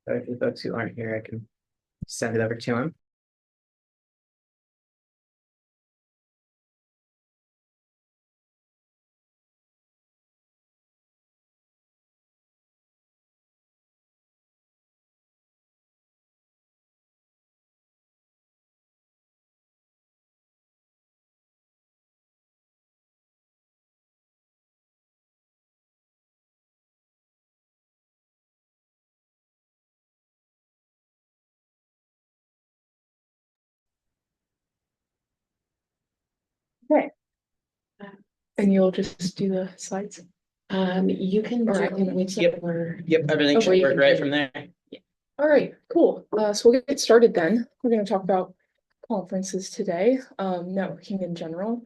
But if the folks who aren't here, I can send it over to them. Okay. And you'll just do the slides? You can Or I do can it whichever. Yep, everything Okay. should work right from there. All right, cool. So we'll get started then. We're going to talk about conferences today. Networking in general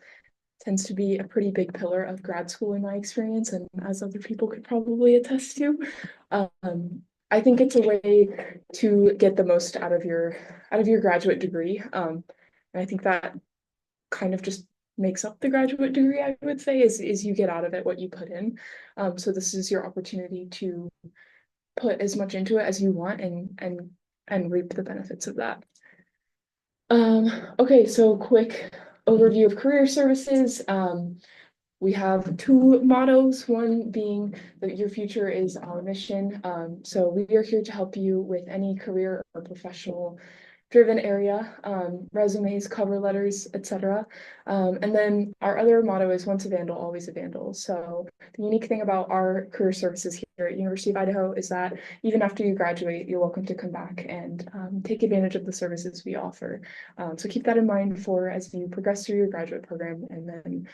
tends to be a pretty big pillar of grad school in my experience, and as other people could probably attest to. I think it's a way to get the most out of your graduate degree. And I think that kind of just makes up the graduate degree, I would say, is you get out of it what you put in. So this is your opportunity to put as much into it as you want and reap the benefits of that. Okay, so quick overview of career services. We have two mottos, one being that your future is our mission. So we are here to help you with any career or professional driven area, resumes, cover letters, etc. And then our other motto is once a vandal, always a vandal. So the unique thing about our career services here at University of Idaho is that even after you graduate, you're welcome to come back and take advantage of the services we offer. So keep that in mind for as you progress through your graduate program and then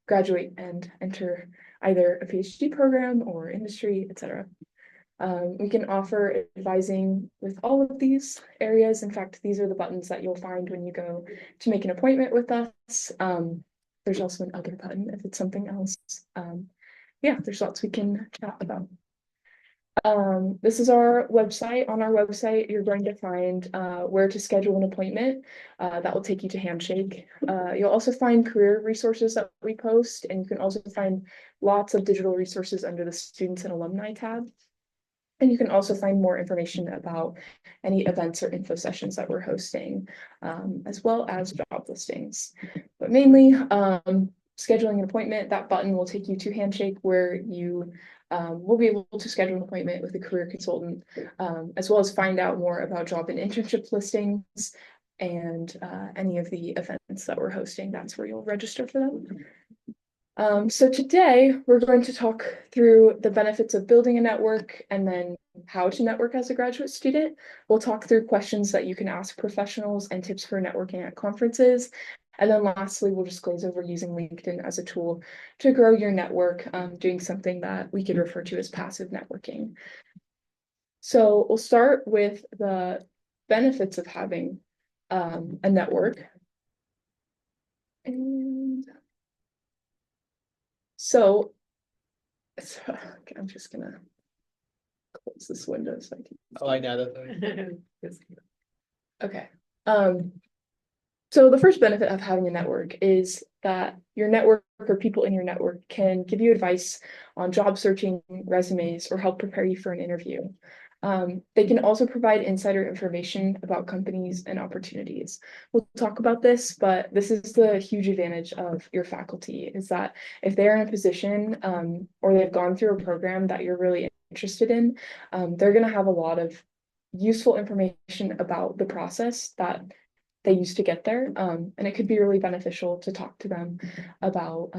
graduate and enter either a PhD program or industry, etc. We can offer advising with all of these areas. In fact, these are the buttons that you'll find when you go to make an appointment with us. There's also an other button if it's something else. Yeah, there's lots we can chat about. This is our website. On our website, you're going to find where to schedule an appointment. That will take you to Handshake. You'll also find career resources that we post, and you can also find lots of digital resources under the Students and Alumni tab. And you can also find more information about any events or info sessions that we're hosting, as well as job listings. But mainly, scheduling an appointment, that button will take you to Handshake where you will be able to schedule an appointment with a career consultant, as well as find out more about job and internship listings and any of the events that we're hosting. That's where you'll register for them. So today we're going to talk through the benefits of building a network and then how to network as a graduate student. We'll talk through questions that you can ask professionals and tips for networking at conferences. And then lastly, we'll just glaze over using LinkedIn as a tool to grow your network, doing something that we could refer to as passive networking. So we'll start with the benefits of having a network. And so I'm just gonna close this window so I can. Oh, I know that. Okay. So the first benefit of having a network is that your network or people in your network can give you advice on job searching, resumes, or help prepare you for an interview. They can also provide insider information about companies and opportunities. We'll talk about this, but this is the huge advantage of your faculty is that if they're in a position or they've gone through a program that you're really interested in, they're going to have a lot of useful information about the process that they used to get there. And it could be really beneficial to talk to them about,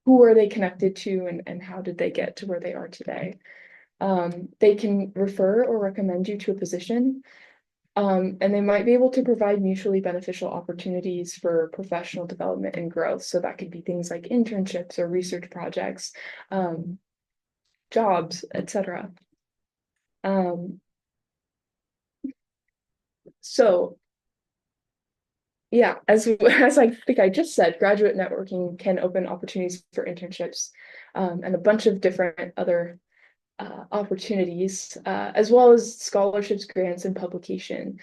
who are they connected to and how did they get to where they are today. They can refer or recommend you to a position, and they might be able to provide mutually beneficial opportunities for professional development and growth. So that could be things like internships or research projects, jobs, etc. So yeah, as I think I just said, graduate networking can open opportunities for internships, and a bunch of different other opportunities, as well as scholarships, grants, and publication.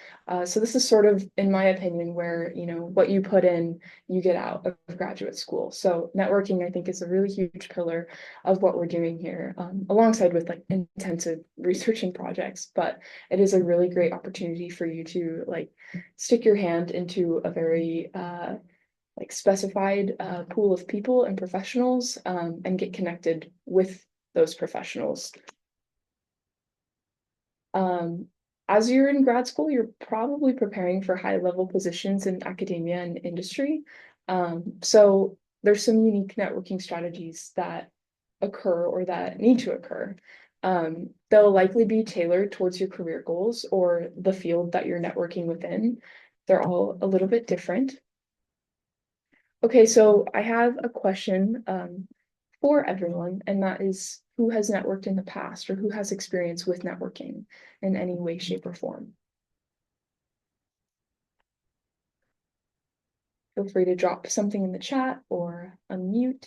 So this is sort of, in my opinion, where, you know, what you put in, you get out of graduate school. So networking, I think, is a really huge pillar of what we're doing here, alongside with like intensive researching projects. But it is a really great opportunity for you to like stick your hand into a very like specified pool of people and professionals, and get connected with those professionals. As you're in grad school, you're probably preparing for high-level positions in academia and industry. So there's some unique networking strategies that occur or that need to occur. They'll likely be tailored towards your career goals or the field that you're networking within. They're all a little bit different. Okay, so I have a question for everyone, and that is, who has networked in the past or who has experience with networking in any way, shape, or form? Feel free to drop something in the chat or unmute.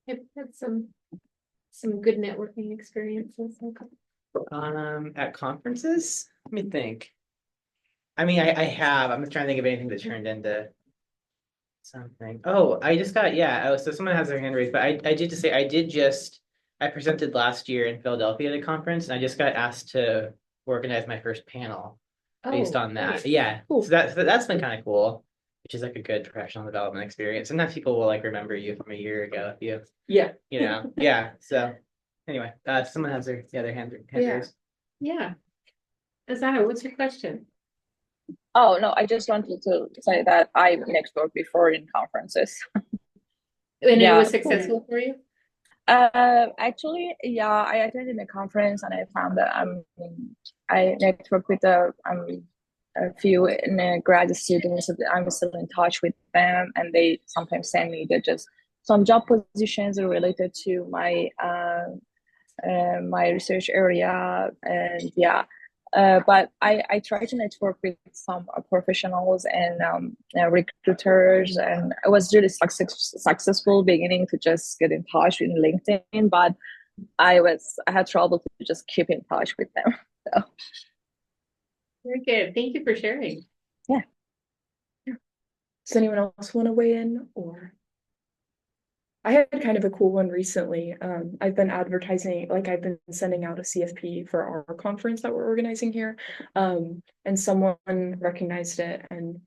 I've had some good networking experiences. At conferences, let me think. I mean, I have. I'm just trying to think of anything that turned into something. Oh, I just got, yeah. Oh, so someone has their hand raised, but I did just say I presented last year in Philadelphia at a conference, and I just got asked to organize my first panel based on that. great. Yeah. Cool. So that's been kind of cool, which is like a good professional development experience. Sometimes people will like remember you from a year ago if Yeah. you know, yeah. So anyway, someone has their hand Yeah. raised. Yeah. Azana, what's your question? Oh, no, I just wanted to say that I've networked before in conferences. And it Yeah. was successful for you? Actually, yeah, I attended a conference and I found that I networked with a few grad students. I'm still in touch with them, and they sometimes send me just some job positions related to my research area, and yeah. But I try to network with some professionals and recruiters, and I was really successful beginning to just get in touch with LinkedIn, but I had trouble to just keep in touch with them. So. Very good. Thank you for sharing. Yeah. Does anyone else want to weigh in? Or I had kind of a cool one recently. I've been advertising, like I've been sending out a CFP for our conference that we're organizing here. And someone recognized it and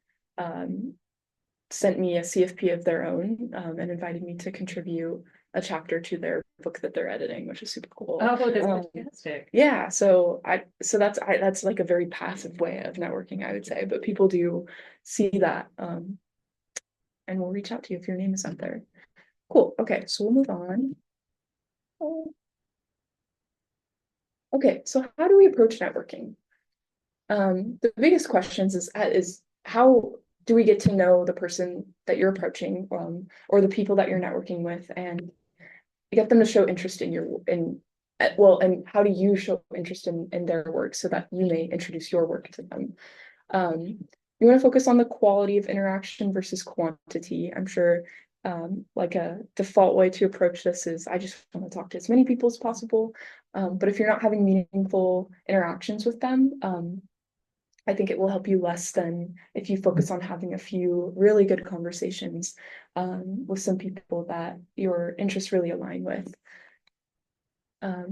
sent me a CFP of their own, and invited me to contribute a chapter to their book that they're editing, which is super cool. Oh, that's fantastic. Yeah, so that's like a very passive way of networking, I would say, but people do see that, and will reach out to you if your name is out there. Cool. Okay, so we'll move on. Okay, so how do we approach networking? The biggest questions is how do we get to know the person that you're approaching, or the people that you're networking with, and get them to show interest in and how do you show interest in their work so that you may introduce your work to them? You want to focus on the quality of interaction versus quantity. I'm sure like a default way to approach this is I just want to talk to as many people as possible. But if you're not having meaningful interactions with them, I think it will help you less than if you focus on having a few really good conversations with some people that your interests really align with.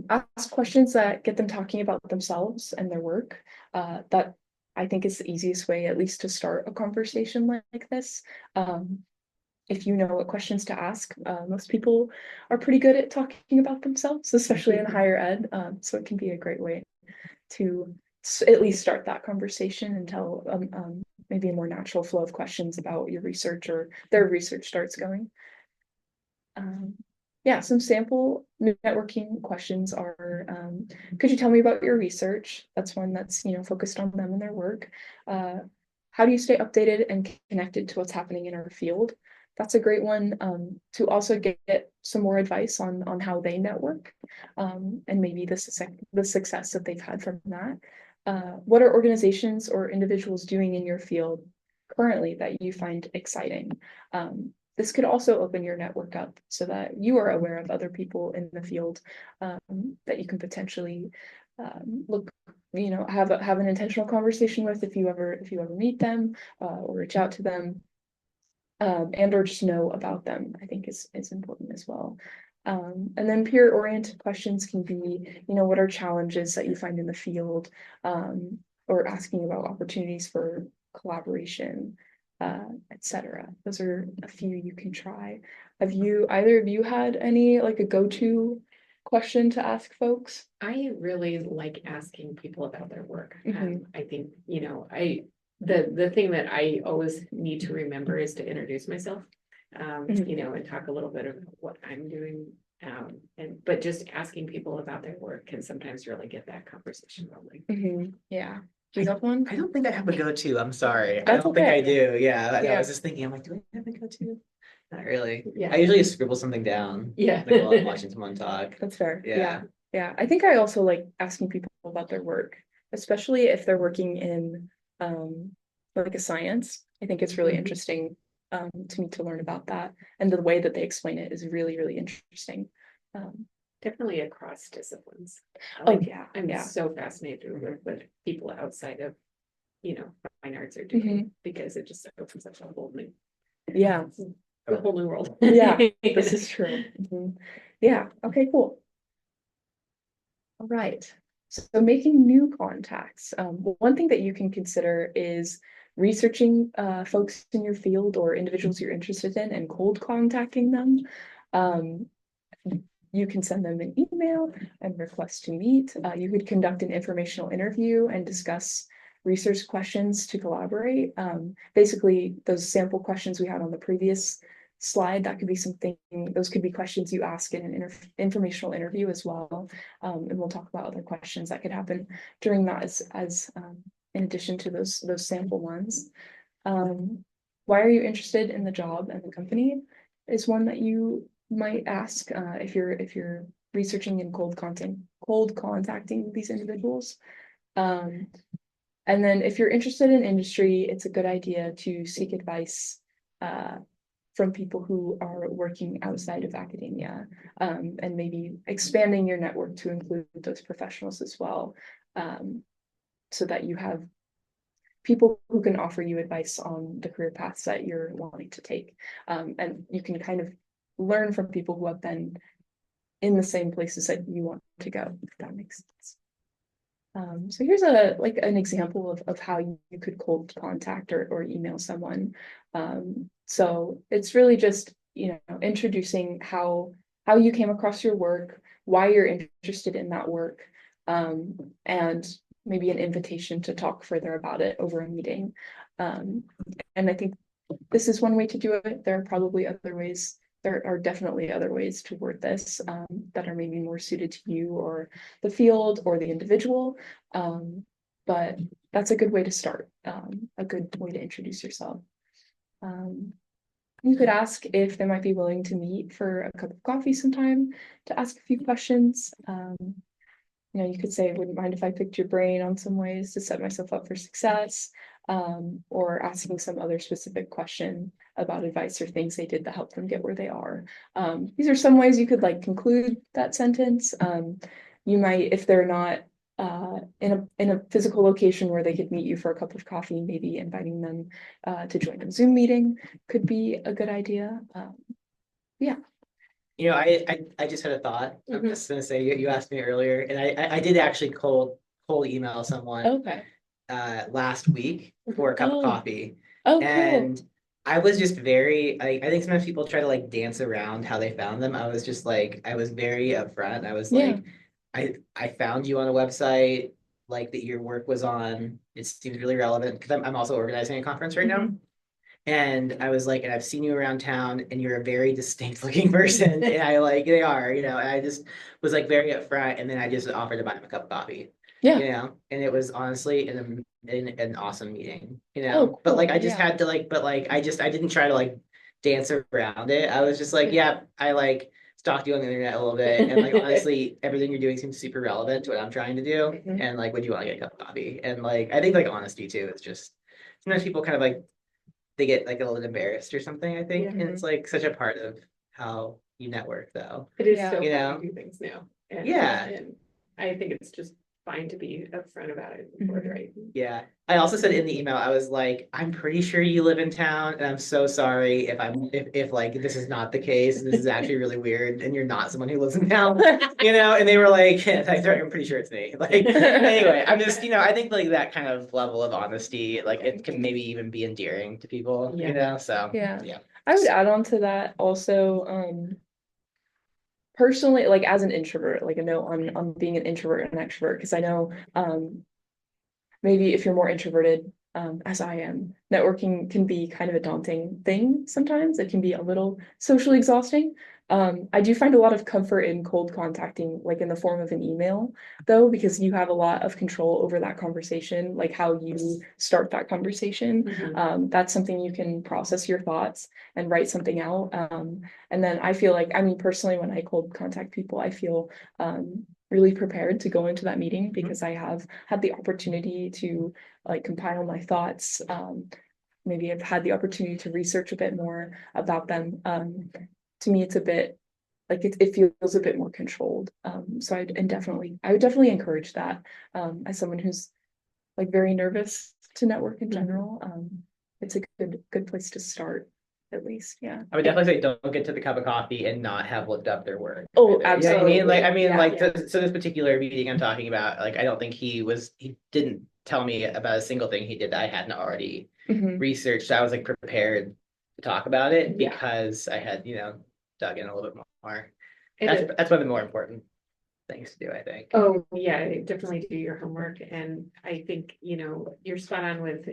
Ask questions that get them talking about themselves and their work. That I think is the easiest way, at least, to start a conversation like this. If you know what questions to ask, most people are pretty good at talking about themselves, especially in higher ed. So it can be a great way to at least start that conversation until maybe a more natural flow of questions about your research or their research starts going. Yeah, some sample networking questions are, could you tell me about your research? That's one that's, focused on them and their work. How do you stay updated and connected to what's happening in our field? That's a great one to also get some more advice on how they network, and maybe the success that they've had from that. What are organizations or individuals doing in your field currently that you find exciting? this could also open your network up so that you are aware of other people in the field that you can potentially look, have an intentional conversation with if you ever meet them or reach out to them, and or just know about them, I think is important as well. And then peer-oriented questions can be, what are challenges that you find in the field, or asking about opportunities for collaboration, etc. Those are a few you can try. Have either of you had any like a go-to question to ask folks? I really like asking people about their work. Mhm. I think, the thing that I always need to remember is to introduce myself. Mhm. And talk a little bit about what I'm doing. But just asking people about their work can sometimes really get that conversation rolling. Mhm. Yeah. Do you have one? I don't think I have a go-to. I'm sorry. I That's don't think I okay. do. Yeah. I Yeah. was just thinking, I'm like, do I have a go-to? Not really. Yeah. I usually just scribble something down. Yeah. Like while I'm watching someone talk. That's fair. Yeah. Yeah. Yeah. I think I also like asking people about their work, especially if they're working in like a science. I think it's really Mhm. interesting to me to learn about that. And the way that they explain it is really, really interesting. Definitely across disciplines. Oh yeah. I'm Yeah. so fascinated with what people outside of, fine arts are doing because it just opens up a whole new, Yeah. a whole new world. Yeah. This is true. Mhm. Yeah. Okay, cool. All right. So making new contacts. One thing that you can consider is researching folks in your field or individuals you're interested in and cold contacting them. You can send them an email and request to meet. You could conduct an informational interview and discuss research questions to collaborate. Basically, those sample questions we had on the previous slide, that could be something, those could be questions you ask in an informational interview as well. And we'll talk about other questions that could happen during that as in addition to those sample ones. Why are you interested in the job and the company is one that you might ask if you're researching and cold contacting these individuals. And then if you're interested in industry, it's a good idea to seek advice from people who are working outside of academia, and maybe expanding your network to include those professionals as well, so that you have people who can offer you advice on the career paths that you're wanting to take. And you can kind of learn from people who have been in the same places that you want to go, if that makes sense. So here's an example of how you could cold contact or email someone. So it's really just, introducing how you came across your work, why you're interested in that work, and maybe an invitation to talk further about it over a meeting. And I think this is one way to do it. There are probably other ways. There are definitely other ways to word this that are maybe more suited to you or the field or the individual. But that's a good way to start, a good way to introduce yourself. You could ask if they might be willing to meet for a cup of coffee sometime to ask a few questions. You could say, wouldn't mind if I picked your brain on some ways to set myself up for success, or asking some other specific question about advice or things they did that helped them get where they are. These are some ways you could conclude that sentence. You might, if they're not in a physical location where they could meet you for a cup of coffee, maybe inviting them to join a Zoom meeting could be a good idea. Yeah. I just had a thought. I'm just gonna say you asked me earlier, and I did actually cold email someone Okay. last week for a cup of coffee. Oh, And cool. I was just very I think sometimes people try to dance around how they found them. I was just I was very upfront. I was Yeah. I found you on a website that your work was on. It seems really relevant because I'm also organizing a conference right now. And I was and I've seen you around town and you're a very distinct looking person. And they are, and I just was very upfront. And then I just offered to buy him a cup of coffee, Yeah. and it was honestly an awesome meeting, Oh, but cool. I just Yeah. had to I didn't try to dance around it. I was just yeah, I stalked you on the internet a little bit. And honestly, everything you're doing seems super relevant to what I'm trying to do. Mhm. And would you want to get a cup of coffee? And I think honesty too is just sometimes people kind of they get like a little embarrassed or something, I think. Yeah. And it's like such a part of how you network though. It is Yeah. so You how know? we do things now. And- Yeah. And I think it's just fine to be upfront about it and Mhm. forthright. Yeah. I also said in the email, I was like, I'm pretty sure you live in town, and I'm so sorry if like this is not the case, this is actually really weird, and you're not someone who lives in town, you know? And they were like, I'm pretty sure it's me. Like anyway, I'm just, I think like that kind of level of honesty, like it can maybe even be endearing to people, Yeah. you know? So Yeah. yeah. I would add on to that also, personally, like as an introvert, like a note on being an introvert and extrovert, because I know maybe if you're more introverted, as I am, networking can be kind of a daunting thing sometimes. It can be a little socially exhausting. I do find a lot of comfort in cold contacting, like in the form of an email, though, because you have a lot of control over that conversation, like how you start that conversation. Mhm. That's something you can process your thoughts and write something out. And then I feel like, I mean, personally, when I cold contact people, I feel really prepared to go into that meeting because I have had the opportunity to like compile my thoughts. Maybe I've had the opportunity to research a bit more about them. To me, it's a bit like it feels a bit more controlled. So I would definitely encourage that as someone who's like very nervous to network in general. It's a good place to start, at least. Yeah. I would definitely say don't get to the cup of coffee and not have looked up their work. Oh, either. You know what I mean? Like, I mean, Yeah, like, yeah. so this particular meeting I'm talking about, like, I don't think he didn't tell me about a single thing he did that I hadn't already Mhm. researched. So I was like prepared to talk about it Yeah. because I had, dug in a little bit more. And it- That's one of the more important things to do, I think. Oh, yeah, definitely do your homework. And I think, you're spot on with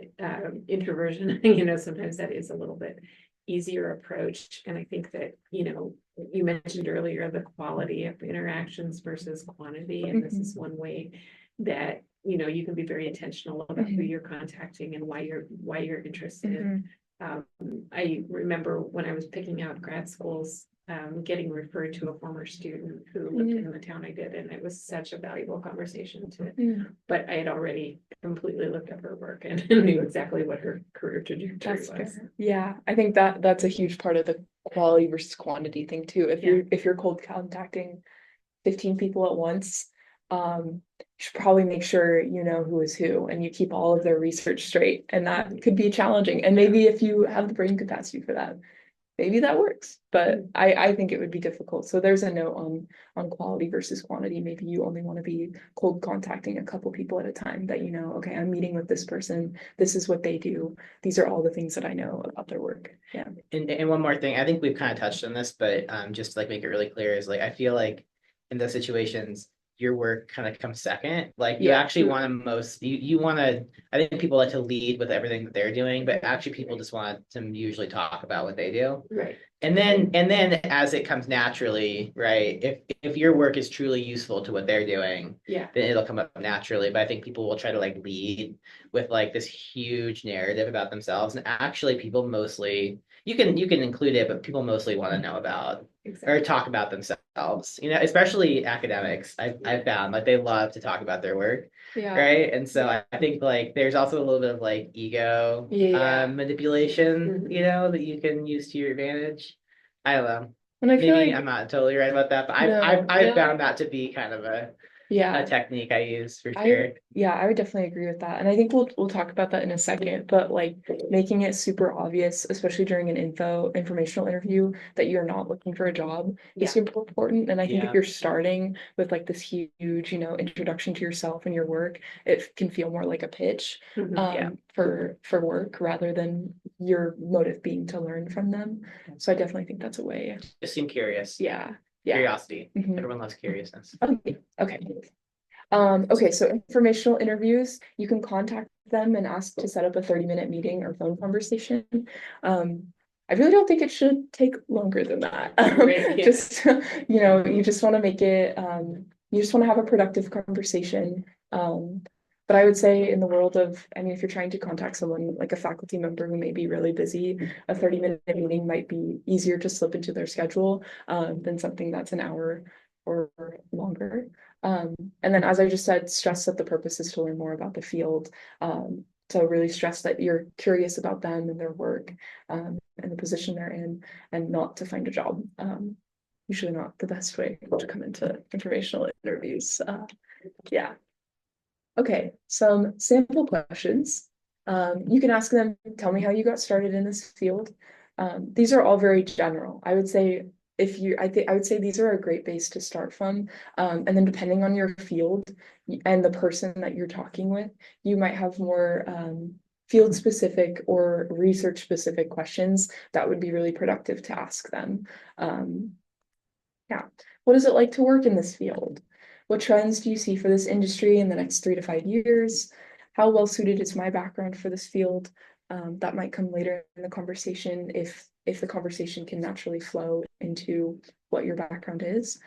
introversion. Sometimes that is a little bit easier approach. And I think that, you mentioned earlier the quality of interactions versus quantity. And this is one way that, you can be very intentional about who Mhm. you're contacting and why you're interested. Mhm. I remember when I was picking out grad schools, getting referred to a former student who lived in the town I did, and it was such a valuable conversation but I had already completely looked up her work and knew exactly what her career trajectory That's was. fair. Yeah, I think that's a huge part of the quality versus quantity thing too. If you're cold contacting 15 people at once, you should probably make sure you know who is who and you keep all of their research straight. And that could be challenging. And maybe if you have the brain capacity for that, maybe that works. But I think it would be difficult. So there's a note on quality versus quantity. Maybe you only want to be cold contacting a couple people at a time that okay, I'm meeting with this person. This is what they do. These are all the things that I know about their work. Yeah. And one more thing, I think we've kind of touched on this, but just to like make it really clear is like I feel like in those situations, your work kind of comes second. Like you Yeah. actually want to you want to. I think people like to lead with everything that they're doing, but actually people just want to usually talk about what they do. Right. And then as it comes naturally, right? If your work is truly useful to what they're doing, Yeah. then it'll come up naturally. But I think people will try to like lead with like this huge narrative about themselves, and actually people mostly you can include it, but people mostly want to know about or Exactly. talk about themselves. Especially academics. I've found like they love to talk about their work, Yeah. right? And so I think like there's also a little bit of like ego Yeah. manipulation, Mhm. that you can use to your advantage. I don't know. And I feel Maybe like I'm not totally right about that, but No, I've no. found that to be kind of a yeah. technique I use for sure. I would definitely agree with that. And I think we'll talk about that in a second, but like making it super obvious, especially during an informational interview, that you're not looking for a job is super important. And I think if Yeah. you're starting with like this huge, introduction to yourself and your work, it can feel more like a pitch Mhm. for work rather than your motive being to learn from them. So I definitely think that's a way. Just seem curious. Yeah. Curiosity. Mhm. Everyone loves curiousness. Okay. Okay, so informational interviews, you can contact them and ask to set up a 30-minute meeting or phone conversation. I really don't think it should take longer than that. Right, yeah. Just, you just want to make it, you just want to have a productive conversation. But I would say in the world of, I mean, if you're trying to contact someone like a faculty member who may be really busy, a 30-minute meeting might be easier to slip into their schedule than something that's an hour or longer. And then, as I just said, stress that the purpose is to learn more about the field. So really stress that you're curious about them and their work, and the position they're in, and not to find a job. Usually not the best way to come into informational interviews. Yeah. Okay, some sample questions. You can ask them, tell me how you got started in this field. These are all very general. I would say I would say these are a great base to start from. And then depending on your field and the person that you're talking with, you might have more field specific or research specific questions that would be really productive to ask them. Yeah. What is it like to work in this field? What trends do you see for this industry in the next 3 to 5 years? How well suited is my background for this field? That might come later in the conversation if the conversation can naturally flow into what your background is.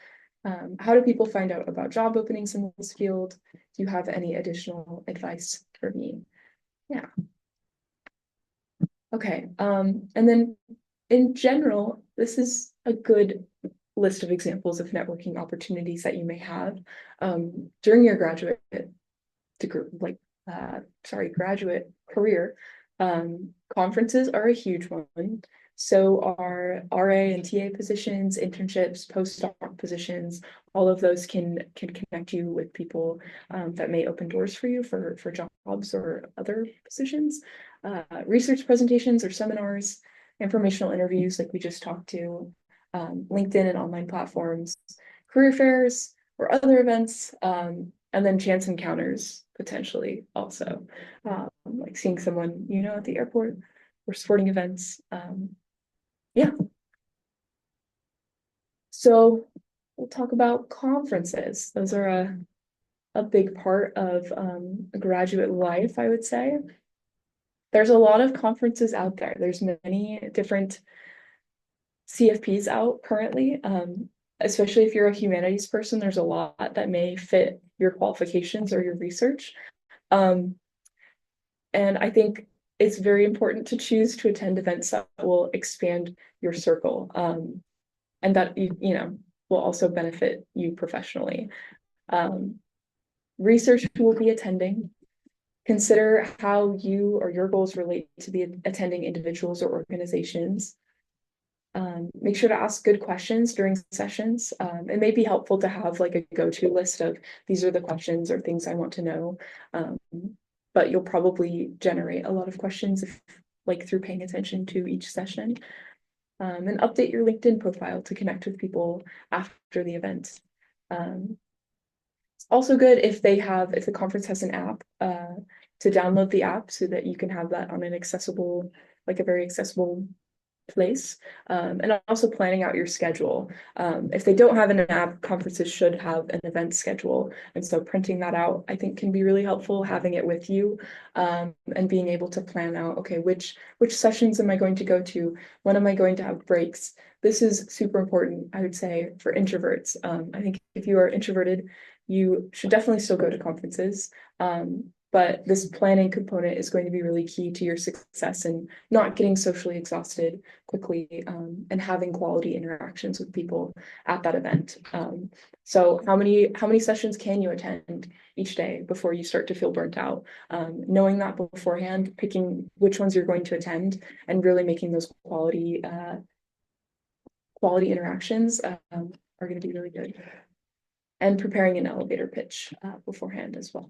How do people find out about job openings in this field? Do you have any additional advice for me? Yeah. Okay. And then in general, this is a good list of examples of networking opportunities that you may have during your graduate degree, graduate career. Conferences are a huge one. So are RA and TA positions, internships, postdoc positions, all of those can connect you with people that may open doors for you for jobs or other positions. Research presentations or seminars, informational interviews like we just talked to, LinkedIn and online platforms, career fairs or other events, and then chance encounters potentially also, like seeing someone you know at the airport or sporting events. Yeah. So we'll talk about conferences. Those are a big part of graduate life, I would say. There's a lot of conferences out there. There's many different CFPs out currently, especially if you're a humanities person, there's a lot that may fit your qualifications or your research. And I think it's very important to choose to attend events that will expand your circle, and that you know will also benefit you professionally. Research who will be attending. Consider how you or your goals relate to the attending individuals or organizations. Make sure to ask good questions during sessions. It may be helpful to have like a go-to list of these are the questions or things I want to know. But you'll probably generate a lot of questions if, like through paying attention to each session. And update your LinkedIn profile to connect with people after the event. It's also good if the conference has an app, to download the app so that you can have that on an accessible, like a very accessible place, and also planning out your schedule. If they don't have an app, conferences should have an event schedule, and so printing that out I think can be really helpful, having it with you, and being able to plan out, okay, which sessions am I going to go to, when am I going to have breaks. This is super important, I would say, for introverts. I think if you are introverted, you should definitely still go to conferences, but this planning component is going to be really key to your success and not getting socially exhausted quickly, and having quality interactions with people at that event. So how many sessions can you attend each day before you start to feel burnt out? Knowing that beforehand, picking which ones you're going to attend, and really making those quality interactions are going to be really good. And preparing an elevator pitch beforehand as well.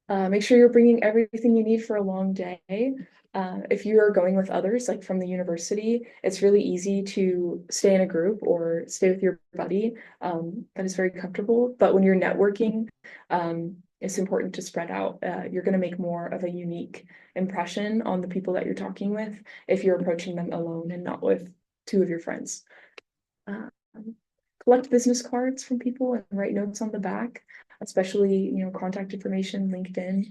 Make sure you're bringing everything you need for a long day. If you are going with others, like from the university, it's really easy to stay in a group or stay with your buddy. That is very comfortable. But when you're networking, it's important to spread out. You're going to make more of a unique impression on the people that you're talking with if you're approaching them alone and not with 2 of your friends. Collect business cards from people and write notes on the back, especially, contact information, LinkedIn.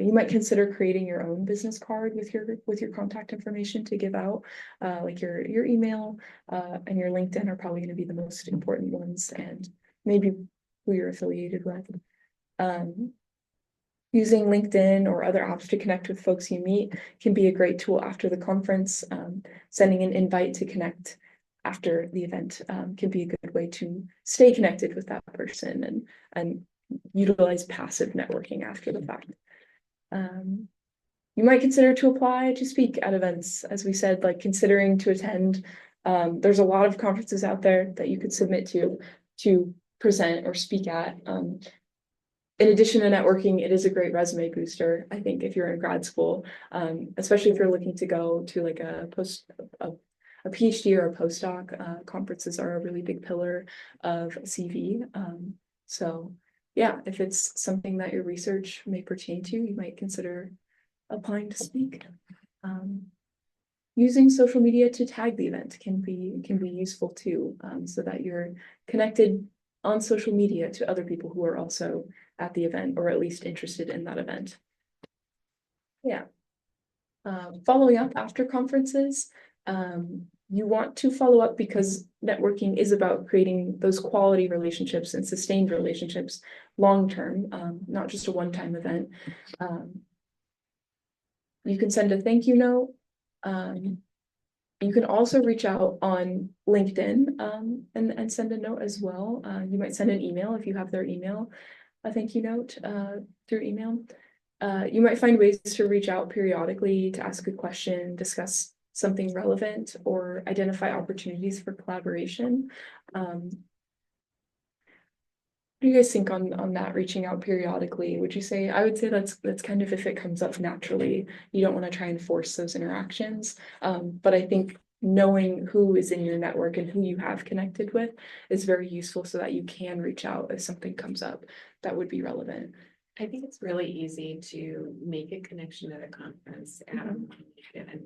You might consider creating your own business card with your contact information to give out, like your email and your LinkedIn are probably going to be the most important ones, and maybe who you're affiliated with. Using LinkedIn or other apps to connect with folks you meet can be a great tool after the conference. Sending an invite to connect after the event can be a good way to stay connected with that person and utilize passive networking after the fact. You might consider to apply to speak at events, as we said, like considering to attend. There's a lot of conferences out there that you could submit to present or speak at. In addition to networking, it is a great resume booster, I think, if you're in grad school, especially if you're looking to go to like a PhD or a postdoc. Conferences are a really big pillar of CV. So yeah, if it's something that your research may pertain to, you might consider applying to speak. Using social media to tag the event can be useful too, so that you're connected on social media to other people who are also at the event or at least interested in that event. Yeah. Following up after conferences, you want to follow up because networking is about creating those quality relationships and sustained relationships long term, not just a one-time event. You can send a thank you note. You can also reach out on LinkedIn and send a note as well. You might send an email if you have their email, a thank you note through email. You might find ways to reach out periodically to ask a question, discuss something relevant, or identify opportunities for collaboration. What do you guys think on that, reaching out periodically? Would you say, I would say that's kind of if it comes up naturally, you don't want to try and force those interactions. But I think knowing who is in your network and who you have connected with is very useful so that you can reach out if something comes up that would be relevant. I think it's really easy to make a connection at a conference and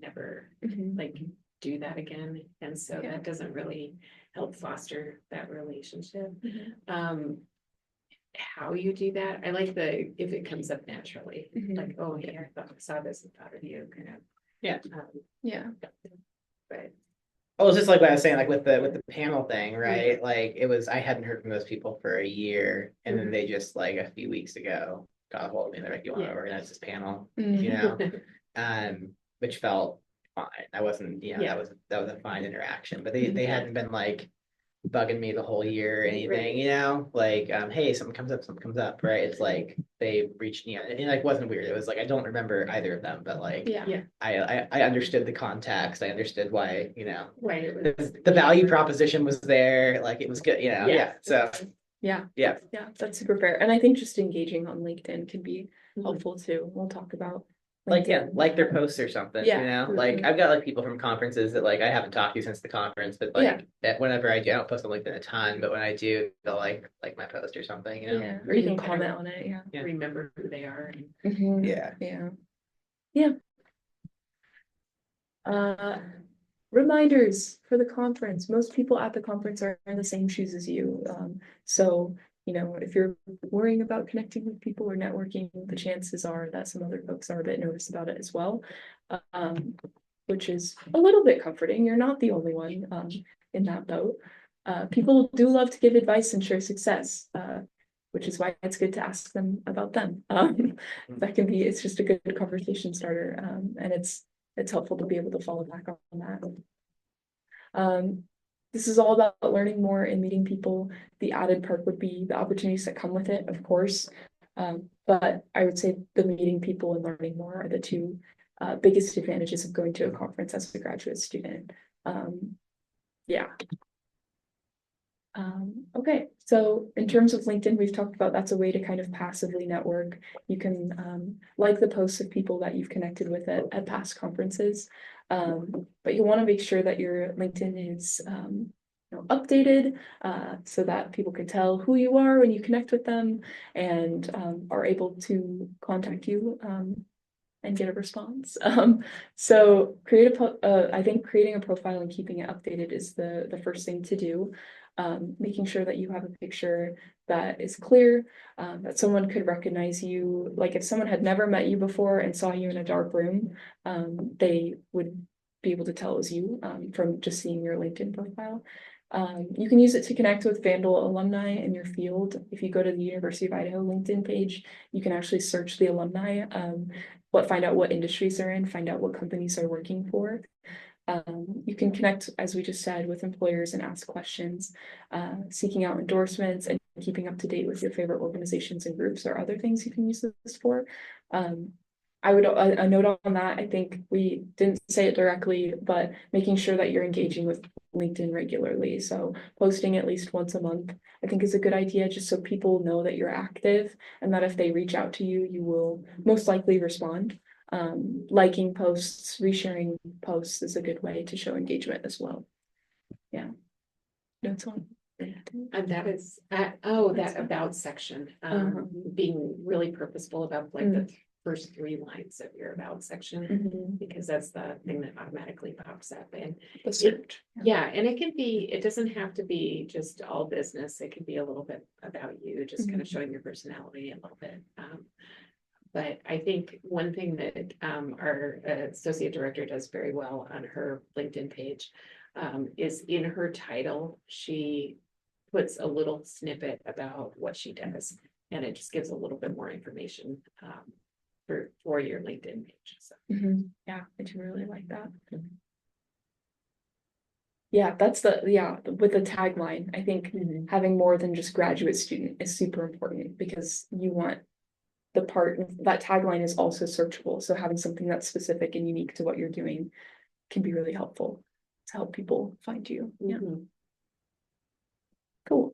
never like do that again. And so that doesn't really help foster that relationship. How you do that, I like if it comes up naturally, like, oh, hey, I saw this and thought of you, kind of. Yeah. Yeah. But Well, it's just like what I was saying, like with the panel thing, right? Like I hadn't heard from those people for a year, and then they just like a few weeks ago got a hold of me. They're like, "You want to organize this panel?" You know, which felt fine. That wasn't, that was a fine interaction. But they hadn't been like bugging me the whole year or anything, like hey, something comes up, right? It's like they reached me, and it like wasn't weird. It was like I don't remember either of them, but like I understood the context. I understood why, why it was the value proposition was there, like it was good, so yeah, that's super fair. And I think just engaging on LinkedIn can be helpful too. We'll talk about like LinkedIn. like their posts or something, like I've got like people from conferences that like I haven't talked to since the conference, but like whenever I do, I don't post on LinkedIn a ton, but when I do, they'll like my post or something, or you can comment on it. Remember who they are. Reminders for the conference. Most people at the conference are in the same shoes as you. So, if you're worrying about connecting with people or networking, the chances are that some other folks are a bit nervous about it as well, which is a little bit comforting. You're not the only one in that boat. People do love to give advice and share success, which is why it's good to ask them about them. It's just a good conversation starter, and it's helpful to be able to follow back on that. This is all about learning more and meeting people. The added part would be the opportunities that come with it, of course. But I would say the meeting people and learning more are the two biggest advantages of going to a conference as a graduate student. Okay, so in terms of LinkedIn, we've talked about that's a way to kind of passively network. You can like the posts of people that you've connected with at past conferences, but you want to make sure that your LinkedIn is updated so that people can tell who you are when you connect with them and are able to contact you and get a response. So I think creating a profile and keeping it updated is the first thing to do. Making sure that you have a picture that is clear, that someone could recognize you. Like if someone had never met you before and saw you in a dark room, they would be able to tell it was you from just seeing your LinkedIn profile. You can use it to connect with Vandal alumni in your field. If you go to the University of Idaho LinkedIn page, you can actually search the alumni, find out what industries they're in, find out what companies they're working for. You can connect, as we just said, with employers and ask questions, seeking out endorsements and keeping up to date with your favorite organizations and groups or other things you can use this for. I would, a note on that, I think we didn't say it directly, but making sure that you're engaging with LinkedIn regularly. So posting at least once a month, I think is a good idea, just so people know that you're active and that if they reach out to you, you will most likely respond. Liking posts, resharing posts is a good way to show engagement as well. Yeah. That's all. And that is, that about section, Uh-huh. being really purposeful about like the first 3 lines of your about section, Mhm. because that's the thing that automatically pops up. And The search. yeah, and it doesn't have to be just all business. It can be a little bit about you, just kind of showing your personality a little bit. But I think one thing that our associate director does very well on her LinkedIn page is in her title, she puts a little snippet about what she does, and it just gives a little bit more information for your LinkedIn page. So. Yeah, I do really like that. Yeah, that's with the tagline, I think having more than just graduate student is super important because you want the part that tagline is also searchable. So having something that's specific and unique to what you're doing can be really helpful to help people find you. Yeah. Cool.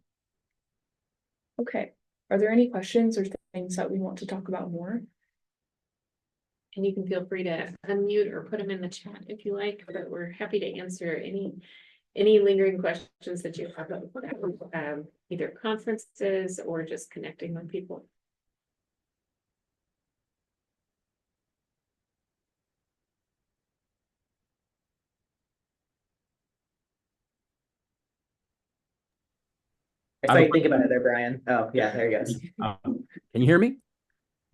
Okay. Are there any questions or things that we want to talk about more? And you can feel free to unmute or put them in the chat if you like, but we're happy to answer any lingering questions that you have about either conferences or just connecting with people. I saw you think about it there, Brian. Oh, yeah, there he goes. Can you hear me?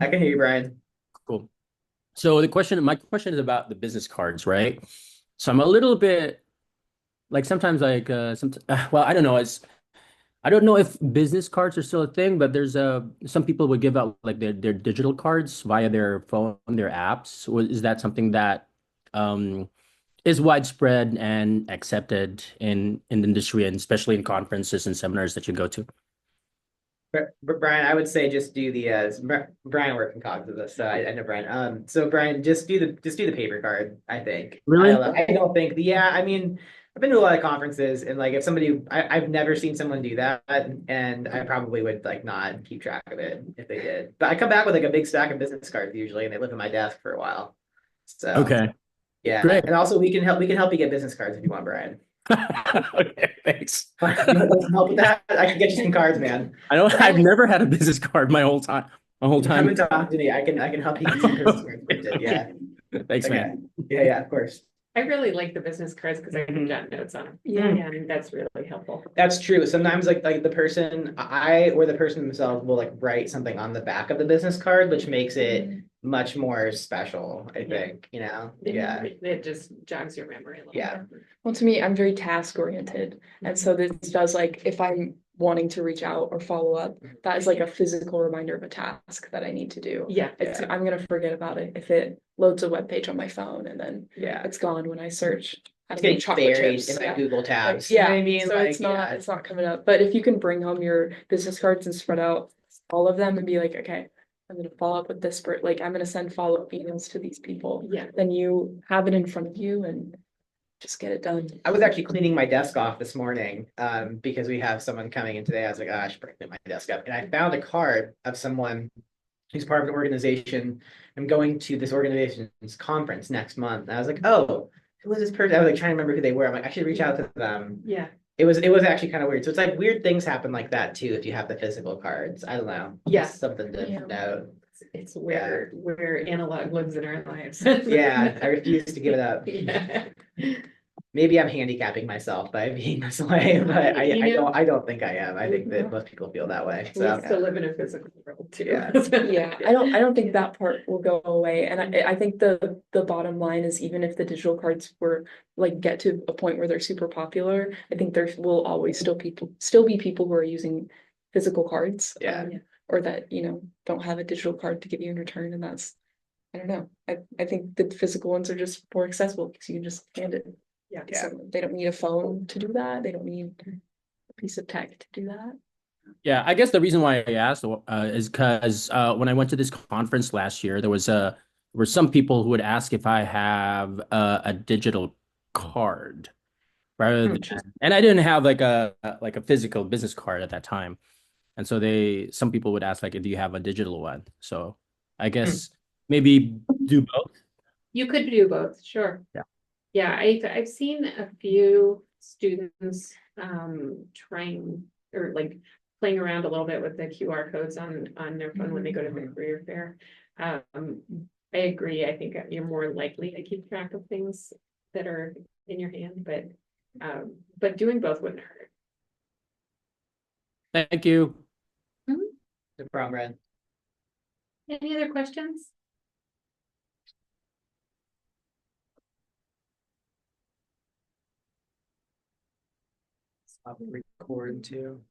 I can hear you, Brian. Cool. So my question is about the business cards, right? So I'm a little bit like sometimes like well, I don't know. I don't know if business cards are still a thing, but there's some people would give out like their digital cards via their phone, their apps. Is that something that um is widespread and accepted in the industry and especially in conferences and seminars that you go to? But Brian, I would say just do the Brian worked in cogs with us, so I know Brian. So Brian, just do the paper card. I think. Really? I don't think I mean, I've been to a lot of conferences, and like if somebody, I've never seen someone do that, and I probably would like not keep track of it if they did. But I come back with like a big stack of business cards usually, and they live on my desk for a while. So Okay, yeah, great. and also we can help you get business cards if you want, Brian. Okay, thanks. You want some help with that? I can get you some cards, man. I've never had a business card my whole time. Come and talk to me. I can help you get some business cards printed. Yeah. Thanks, Okay. man. Yeah, of course. I really like the business cards because I can jot notes on them. Yeah. And that's really helpful. That's true. Sometimes like the person or the person themselves will like write something on the back of the business card, which makes it much more special, I think, Yeah. It just jogs your memory a little Yeah. bit. Well, to me, I'm very task oriented. And so this does like, if I'm wanting to reach out or follow up, that is like a physical reminder of a task that I need to do. Yeah. I'm gonna forget about it if it loads a web page on my phone and then Yeah. it's gone when I search. I It's don't know, getting chocolate buried chips. in my Yeah. Google tabs. Yeah, You know what I mean? so Like, it's not coming up. But if you can bring home your business cards and spread out all of them and be like, okay, I'm gonna follow up with this, like I'm gonna send follow-up emails to these people. Yeah. Then you have it in front of you and just get it done. I was actually cleaning my desk off this morning because we have someone coming in today. I was like, oh, I should probably clean my desk up. And I found a card of someone who's part of an organization. I'm going to this organization's conference next month. And I was like, oh, who is this person? I was like trying to remember who they were. I'm like, I should reach out to them. Yeah. It was actually kind of weird. So it's like weird things happen like that too if you have the physical cards. I don't know. Yeah. Just something to note. It's where analog lives in our lives. Yeah, I refuse to give it up. Yeah. Maybe I'm handicapping myself by being this way, but I don't think I am. I think that most people feel that way. We So still live in a physical world too. Yeah. Yeah, I don't think that part will go away. And I think the bottom line is even if the digital cards were like get to a point where they're super popular, I think there will always still be people who are using physical cards. Yeah. Or that, don't have a digital card to give you in return. And that's, I don't know. I think the physical ones are just more accessible because you can just hand it. Yeah. So they don't need a phone to do that. They don't need a piece of tech to do that. Yeah, I guess the reason why I asked is because when I went to this conference last year, there was were some people who would ask if I have a digital card rather than, Interesting. and I didn't have like a physical business card at that time. And so some people would ask like, do you have a digital one? So I guess maybe do both. You could do both, sure. Yeah. Yeah, I've seen a few students trying or like playing around a little bit with the QR codes on their phone when they go to the career fair. I agree. I think you're more likely to keep track of things that are in your hand, but doing both wouldn't hurt. Thank you. The prom red. Any other questions? Stop and record too.